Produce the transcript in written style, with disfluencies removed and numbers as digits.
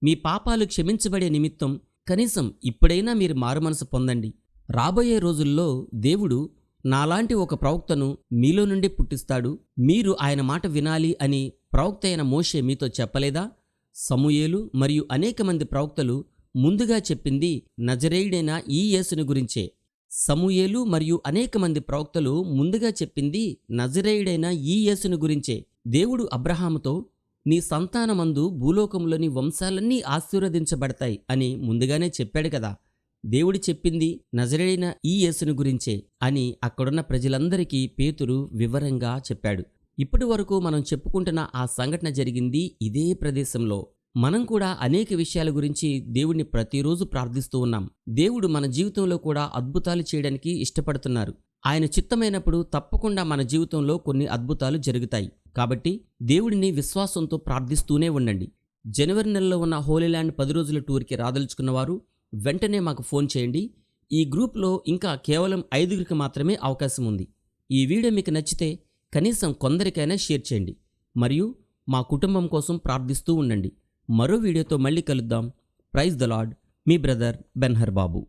మీ పాపాలు క్షమించబడే నిమిత్తం కనీసం ఇప్పుడైనా మీరు మారుమనసు పొందండి. రాబోయే రోజుల్లో దేవుడు నాలాంటి ఒక ప్రవక్తను మీలో నుండి పుట్టిస్తాడు, మీరు ఆయన మాట వినాలి అని ప్రవక్త అయిన మోషే మీతో చెప్పలేదా? సమూయేలు మరియు అనేక మంది ప్రవక్తలు ముందుగా చెప్పింది నజరేయుడైన ఈ యేసుని గురించే. సమూయేలు మరియు అనేక మంది ప్రవక్తలు ముందుగా చెప్పింది నజరేయుడైన ఈ యేసుని గురించే. దేవుడు అబ్రహాముతో నీ సంతానమందు భూలోకంలోని వంశాలన్నీ ఆశీర్వదించబడతాయి అని ముందుగానే చెప్పాడు కదా. దేవుడు చెప్పింది నజరేయుడైన ఈ యేసుని గురించే అని అక్కడున్న ప్రజలందరికీ పేతురు వివరంగా చెప్పాడు. ఇప్పటి వరకు మనం చెప్పుకుంటున్న ఆ సంఘటన జరిగింది ఇదే ప్రదేశంలో. మనం కూడా అనేక విషయాల గురించి దేవుడిని ప్రతిరోజు ప్రార్థిస్తూ ఉన్నాం. దేవుడు మన జీవితంలో కూడా అద్భుతాలు చేయడానికి ఇష్టపడుతున్నారు. ఆయన చిత్తమైనప్పుడు తప్పకుండా మన జీవితంలో కొన్ని అద్భుతాలు జరుగుతాయి. కాబట్టి దేవుడిని విశ్వాసంతో ప్రార్థిస్తూనే ఉండండి. జనవరి నెలలో ఉన్న హోలీ ల్యాండ్ 10 రోజుల టూర్కి రాదలుచుకున్నవారు వెంటనే మాకు ఫోన్ చేయండి. ఈ గ్రూప్లో ఇంకా కేవలం 5గురికి మాత్రమే అవకాశం ఉంది. ఈ వీడియో మీకు నచ్చితే కనీసం కొందరికైనా షేర్ చేయండి మరియు మా కుటుంబం కోసం ప్రార్థిస్తూ ఉండండి. మరో వీడియోతో మళ్ళీ కలుద్దాం. Praise the lord. మీ బ్రదర్ బెన్హర్ బాబు.